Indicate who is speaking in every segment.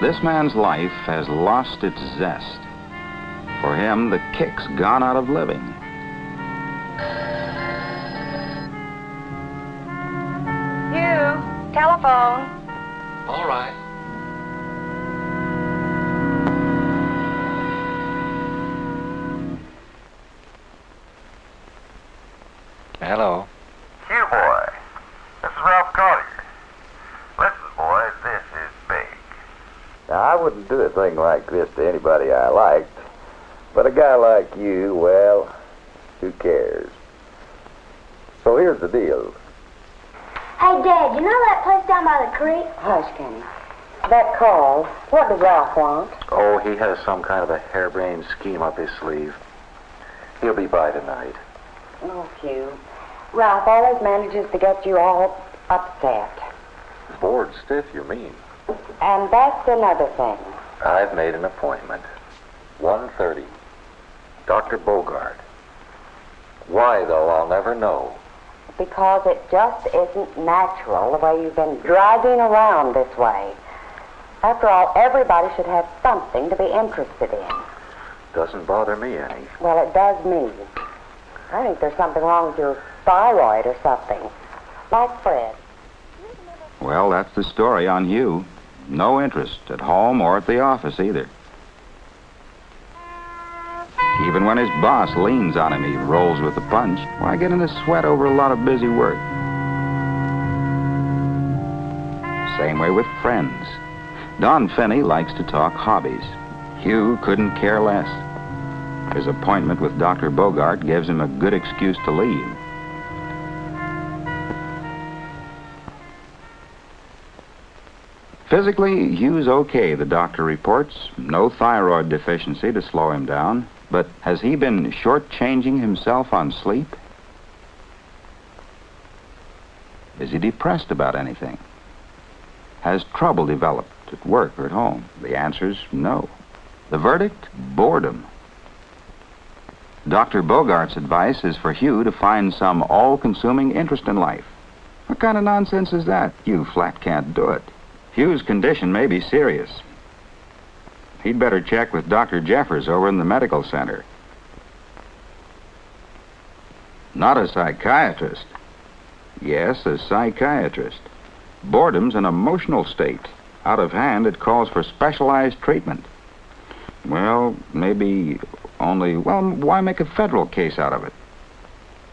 Speaker 1: This man's life has lost its zest. For him, the kick's gone out of living.
Speaker 2: Hugh, telephone.
Speaker 3: All right. Hello.
Speaker 4: Hugh, boy. This is Ralph Collier. Listen, boys, this is big. Now, I wouldn't do a thing like this to anybody I liked, but a guy like you, well, who cares? So here's the deal.
Speaker 5: Hey, Dad, you know that place down by the creek?
Speaker 2: Hush, Kenny. That call, what does Ralph want?
Speaker 4: Oh, he has some kind of a harebrained scheme up his sleeve. He'll be by tonight.
Speaker 2: Oh, Hugh. Ralph always manages to get you all upset.
Speaker 4: Bored stiff, you mean?
Speaker 2: And that's another thing.
Speaker 4: I've made an appointment. 1:30. Dr. Bogart. Why, though, I'll never know.
Speaker 2: Because it just isn't natural the way you've been dragging around this way. After all, everybody should have something to be interested in.
Speaker 4: Doesn't bother me any.
Speaker 2: Well, it does me. I think there's something wrong with your thyroid or something. Like Fred.
Speaker 1: Well, that's the story on Hugh. No interest at home or at the office either. Even when his boss leans on him, he rolls with the punch. Why get in a sweat over a lot of busy work? Same way with friends. Don Finney likes to talk hobbies. Hugh couldn't care less. His appointment with Dr. Bogart gives him a good excuse to leave. Physically, Hugh's okay, the doctor reports. No thyroid deficiency to slow him down. But has he been shortchanging himself on sleep? Is he depressed about anything? Has trouble developed at work or at home? The answer's no. The verdict? Boredom. Dr. Bogart's advice is for Hugh to find some all-consuming interest in life. What kind of nonsense is that? Hugh flat can't do it. Hugh's condition may be serious. He'd better check with Dr. Jeffers over in the medical center. Not a psychiatrist. Yes, a psychiatrist. Boredom's an emotional state. Out of hand, it calls for specialized treatment. Well, maybe only, why make a federal case out of it?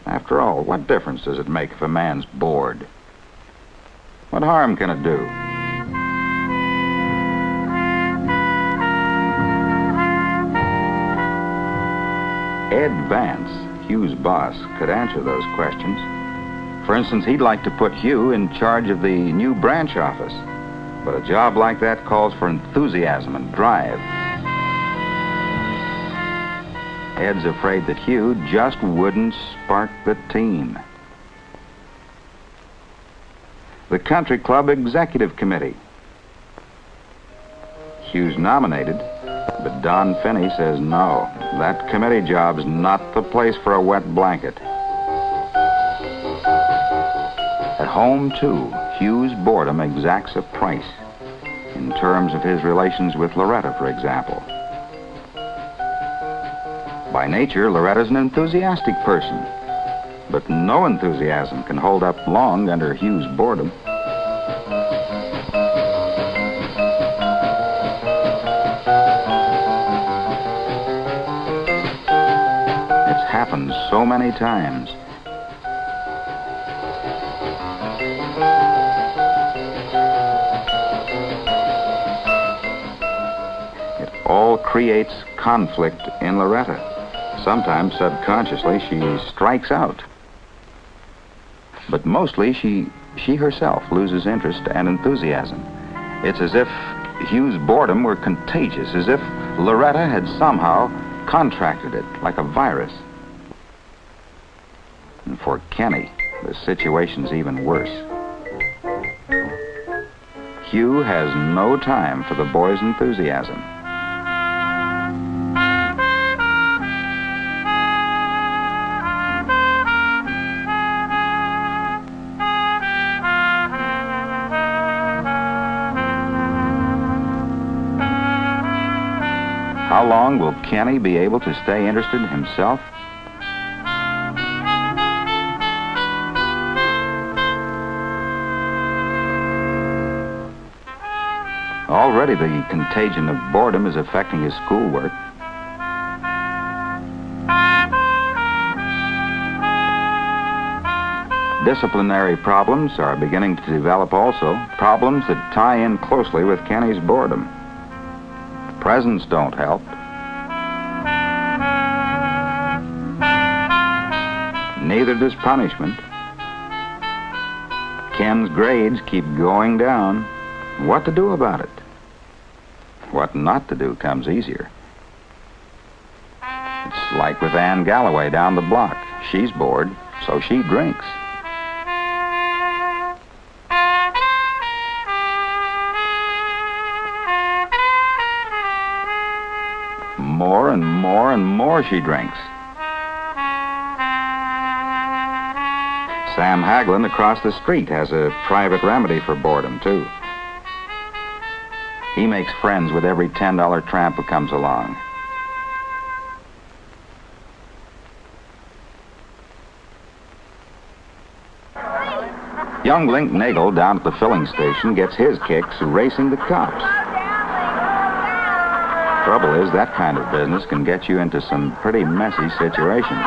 Speaker 1: After all, what difference does it make if a man's bored? What harm can it do? Ed Vance, Hugh's boss, could answer those questions. For instance, he'd like to put Hugh in charge of the new branch office. But a job like that calls for enthusiasm and drive. Ed's afraid that Hugh just wouldn't spark the team. The Country Club Executive Committee. Hugh's nominated, but Don Finney says no. That committee job's not the place for a wet blanket. At home, too, Hugh's boredom exacts a price. In terms of his relations with Loretta, for example. By nature, Loretta's an enthusiastic person. But no enthusiasm can hold up long under Hugh's boredom. It's happened so many times. It all creates conflict in Loretta. Sometimes, subconsciously, she strikes out. But mostly, she herself loses interest and enthusiasm. It's as if Hugh's boredom were contagious, as if Loretta had somehow contracted it, like a virus. And for Kenny, the situation's even worse. Hugh has no time for the boy's enthusiasm. How long will Kenny be able to stay interested himself? Already the contagion of boredom is affecting his schoolwork. Disciplinary problems are beginning to develop also, problems that tie in closely with Kenny's boredom. Presents don't help. Neither does punishment. Ken's grades keep going down. What to do about it? What not to do comes easier. It's like with Ann Galloway down the block. She's bored, so she drinks. More and more and more she drinks. Sam Haglund across the street has a private remedy for boredom, too. He makes friends with every $10 tramp who comes along. Young Link Nagel down at the filling station gets his kicks racing the cops. Trouble is, that kind of business can get you into some pretty messy situations.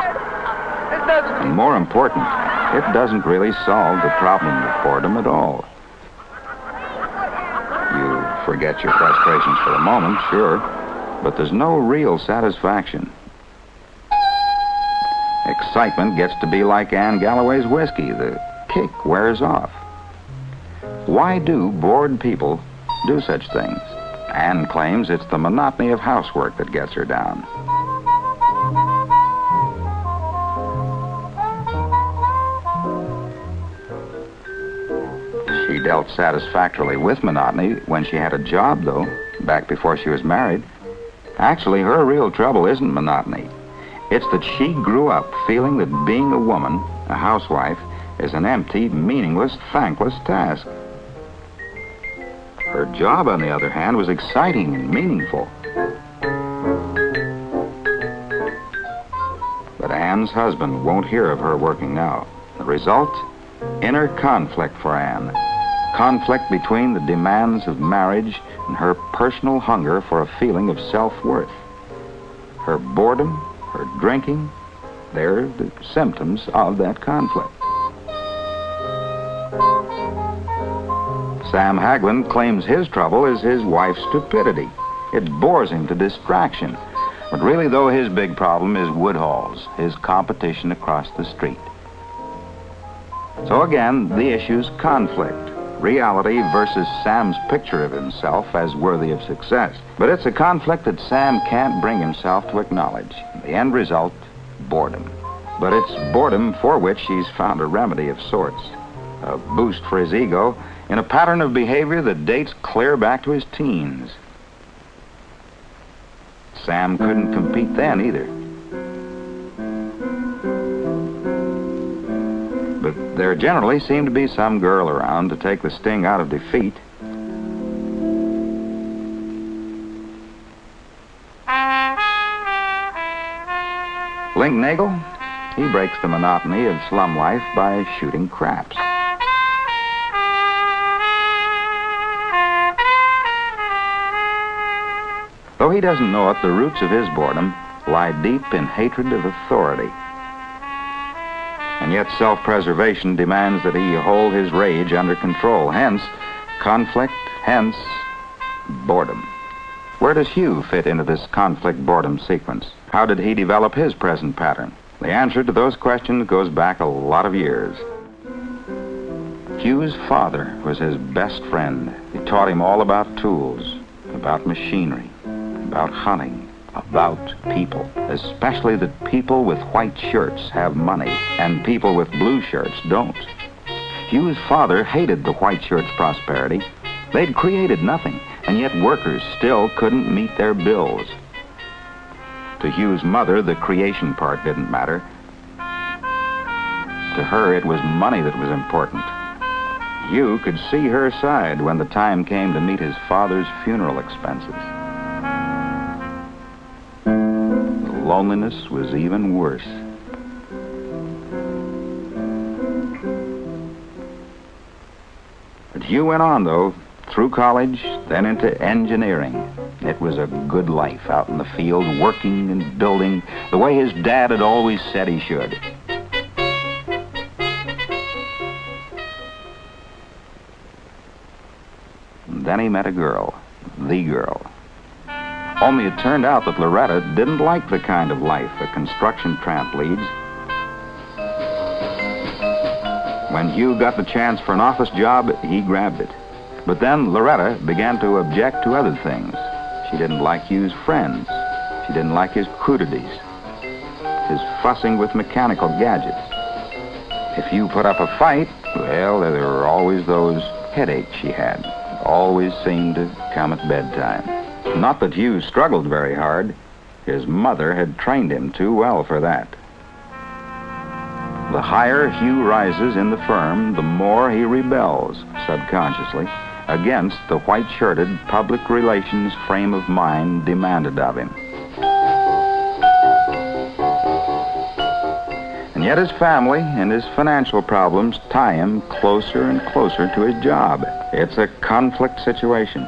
Speaker 1: And more important, it doesn't really solve the problem of boredom at all. You forget your frustrations for a moment, sure, but there's no real satisfaction. Excitement gets to be like Ann Galloway's whiskey. The kick wears off. Why do bored people do such things? Ann claims it's the monotony of housework that gets her down. She dealt satisfactorily with monotony when she had a job, though, back before she was married. Actually, her real trouble isn't monotony. It's that she grew up feeling that being a woman, a housewife, is an empty, meaningless, thankless task. Her job, on the other hand, was exciting and meaningful. But Ann's husband won't hear of her working now. The result? Inner conflict for Ann. Conflict between the demands of marriage and her personal hunger for a feeling of self-worth. Her boredom, her drinking, they're the symptoms of that conflict. Sam Haglund claims his trouble is his wife's stupidity. It bores him to distraction. But really, though, his big problem is Woodhall's, his competition across the street. So again, the issue's conflict. Reality versus Sam's picture of himself as worthy of success. But it's a conflict that Sam can't bring himself to acknowledge. The end result, boredom. But it's boredom for which he's found a remedy of sorts. A boost for his ego in a pattern of behavior that dates clear back to his teens. Sam couldn't compete then either. But there generally seemed to be some girl around to take the sting out of defeat. Link Nagel, he breaks the monotony of slum life by shooting craps. Though he doesn't know it, the roots of his boredom lie deep in hatred of authority. And yet self-preservation demands that he hold his rage under control. Hence, conflict, hence, boredom. Where does Hugh fit into this conflict-boredom sequence? How did he develop his present pattern? The answer to those questions goes back a lot of years. Hugh's father was his best friend. He taught him all about tools, about machinery, about hunting, about people, especially that people with white shirts have money and people with blue shirts don't. Hugh's father hated the white shirts' prosperity. They'd created nothing, and yet workers still couldn't meet their bills. To Hugh's mother, the creation part didn't matter. To her, it was money that was important. Hugh could see her side when the time came to meet his father's funeral expenses. loneliness was even worse. But Hugh went on, though, through college, then into engineering. It was a good life out in the field, working and building the way his dad had always said he should. And then he met a girl, the girl. Only it turned out that Loretta didn't like the kind of life a construction tramp leads. When Hugh got the chance for an office job, he grabbed it. But then Loretta began to object to other things. She didn't like Hugh's friends. She didn't like his crudities, his fussing with mechanical gadgets. If Hugh put up a fight, well, there were always those headaches she had. Always seemed to come at bedtime. Not that Hugh struggled very hard. His mother had trained him too well for that. The higher Hugh rises in the firm, the more he rebels, subconsciously, against the white-shirted public relations frame of mind demanded of him. And yet his family and his financial problems tie him closer and closer to his job. It's a conflict situation.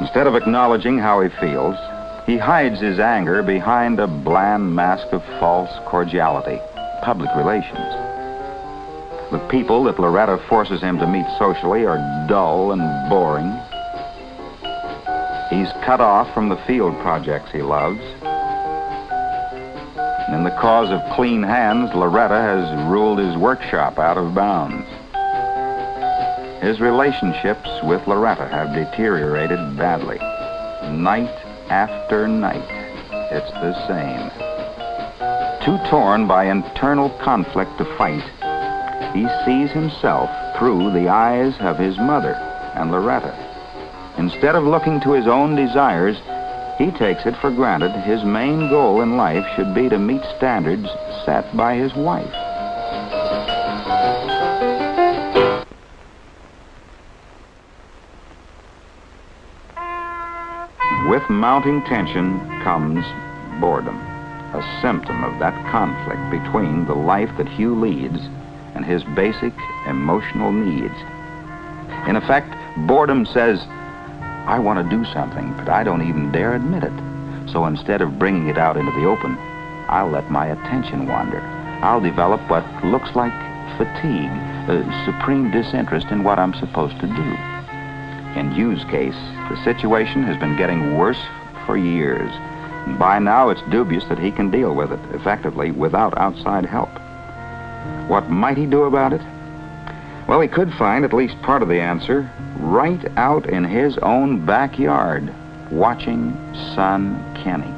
Speaker 1: Instead of acknowledging how he feels, he hides his anger behind a bland mask of false cordiality, public relations. The people that Loretta forces him to meet socially are dull and boring. He's cut off from the field projects he loves. And in the cause of clean hands, Loretta has ruled his workshop out of bounds. His relationships with Loretta have deteriorated badly. Night after night, it's the same. Too torn by internal conflict to fight, he sees himself through the eyes of his mother and Loretta. Instead of looking to his own desires, he takes it for granted his main goal in life should be to meet standards set by his wife. With mounting tension comes boredom, a symptom of that conflict between the life that Hugh leads and his basic emotional needs. In effect, boredom says, I want to do something, but I don't even dare admit it. So instead of bringing it out into the open, I'll let my attention wander. I'll develop what looks like fatigue, supreme disinterest in what I'm supposed to do. In Hugh's case, the situation has been getting worse for years. By now, it's dubious that he can deal with it effectively without outside help. What might he do about it? Well, he could find at least part of the answer right out in his own backyard, watching son Kenny.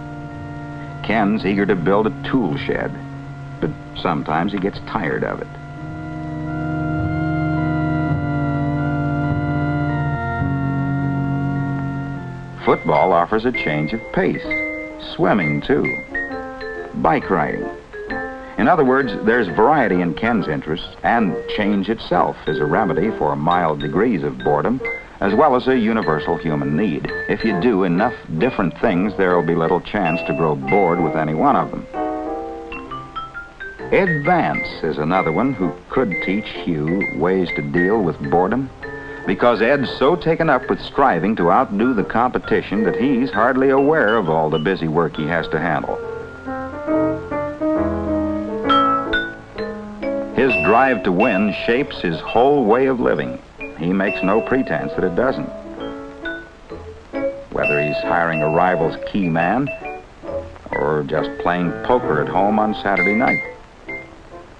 Speaker 1: Ken's eager to build a tool shed, but sometimes he gets tired of it. Football offers a change of pace. Swimming, too. Bike riding. In other words, there's variety in Ken's interests, and change itself is a remedy for mild degrees of boredom, as well as a universal human need. If you do enough different things, there will be little chance to grow bored with any one of them. Ed Vance is another one who could teach Hugh ways to deal with boredom, because Ed's so taken up with striving to outdo the competition that he's hardly aware of all the busy work he has to handle. His drive to win shapes his whole way of living. He makes no pretense that it doesn't. Whether he's hiring a rival's key man or just playing poker at home on Saturday night.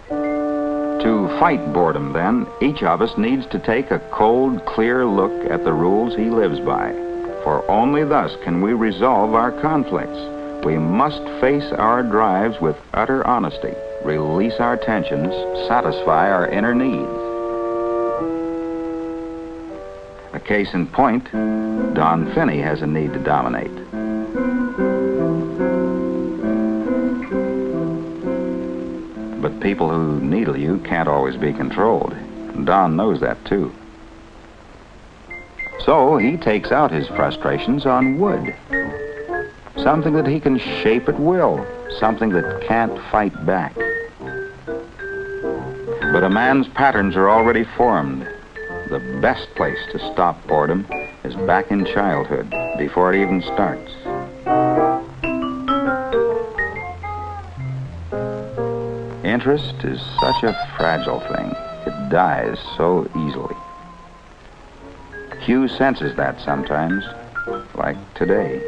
Speaker 1: To fight boredom, then, each of us needs to take a cold, clear look at the rules he lives by. For only thus can we resolve our conflicts. We must face our drives with utter honesty, release our tensions, satisfy our inner needs. A case in point, Don Finney has a need to dominate. But people who needle you can't always be controlled. Don knows that, too. So he takes out his frustrations on wood. something that he can shape at will, something that can't fight back. But a man's patterns are already formed. The best place to stop boredom is back in childhood, before it even starts. Interest is such a fragile thing. It dies so easily. Hugh senses that sometimes, like today.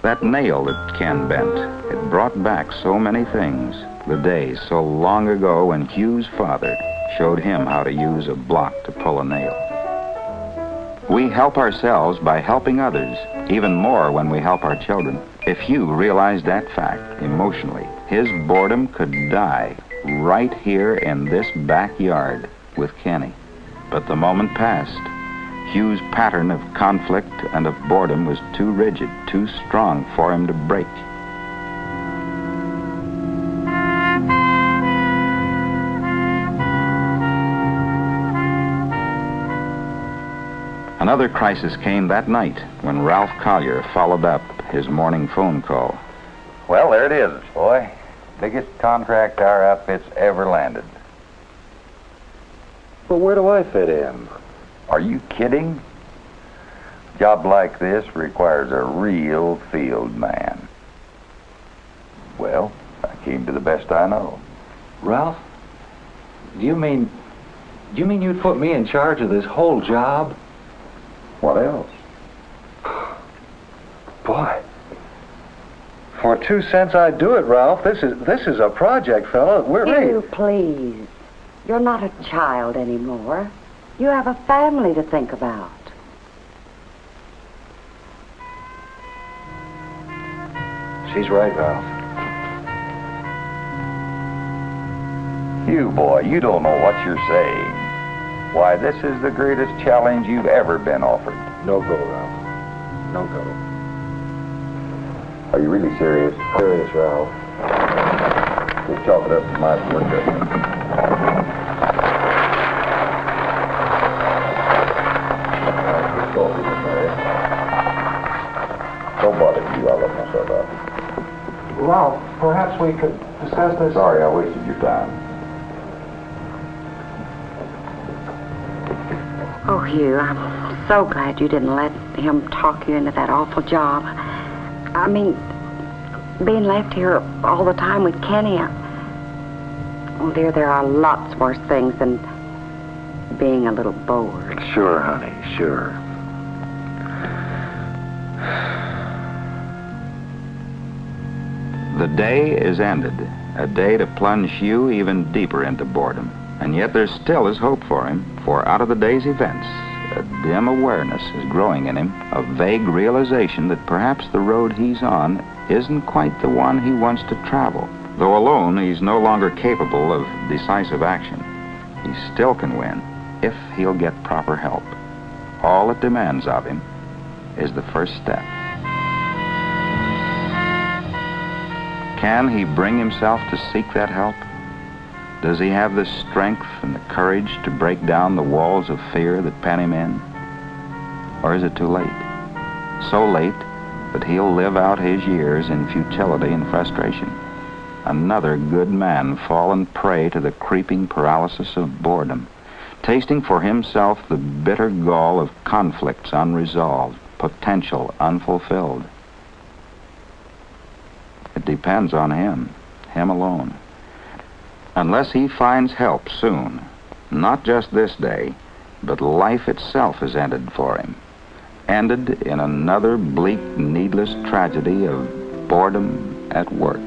Speaker 1: That nail that Ken bent, it brought back so many things. The day so long ago when Hugh's father showed him how to use a block to pull a nail. We help ourselves by helping others, even more when we help our children. If Hugh realized that fact emotionally, his boredom could die right here in this backyard with Kenny. But the moment passed. Hugh's pattern of conflict and of boredom was too rigid, too strong for him to break. Another crisis came that night when Ralph Collier followed up his morning phone call.
Speaker 4: Well, there it is, boy. Biggest contract our outfit's ever landed.
Speaker 6: But where do I fit in?
Speaker 4: Are you kidding? A job like this requires a real field man. Well, I came to the best I know.
Speaker 6: Ralph? Do you mean you'd put me in charge of this whole job?
Speaker 4: What else?
Speaker 6: Boy. For 2 cents I'd do it, Ralph. This is a project, fella. We're
Speaker 2: Hugh, please. You're not a child anymore. You have a family to think about.
Speaker 6: She's right, Ralph.
Speaker 4: You, boy, you don't know what you're saying. Why, this is the greatest challenge you've ever been offered.
Speaker 6: No go, Ralph. No go.
Speaker 4: Are you really serious?
Speaker 6: Serious, Ralph.
Speaker 4: Just chalk it up to my work. Don't bother you, I'll let myself out.
Speaker 6: Ralph, perhaps we could discuss this.
Speaker 4: Sorry I wasted your time.
Speaker 2: Oh, Hugh, I'm so glad you didn't let him talk you into that awful job. I mean, being left here all the time with Kenny. Oh, dear, there are lots worse things than being a little bored.
Speaker 6: Sure, honey, sure.
Speaker 1: The day is ended, a day to plunge Hugh even deeper into boredom. And yet there still is hope for him, for out of the day's events, a dim awareness is growing in him, a vague realization that perhaps the road he's on isn't quite the one he wants to travel. Though alone, he's no longer capable of decisive action. He still can win if he'll get proper help. All it demands of him is the first step. Can he bring himself to seek that help? Does he have the strength and the courage to break down the walls of fear that pen him in? Or is it too late? So late that he'll live out his years in futility and frustration. Another good man fallen prey to the creeping paralysis of boredom, tasting for himself the bitter gall of conflicts unresolved, potential unfulfilled. It depends on him alone. Unless he finds help soon, not just this day, but life itself is ended for him. Ended in another bleak, needless tragedy of boredom at work.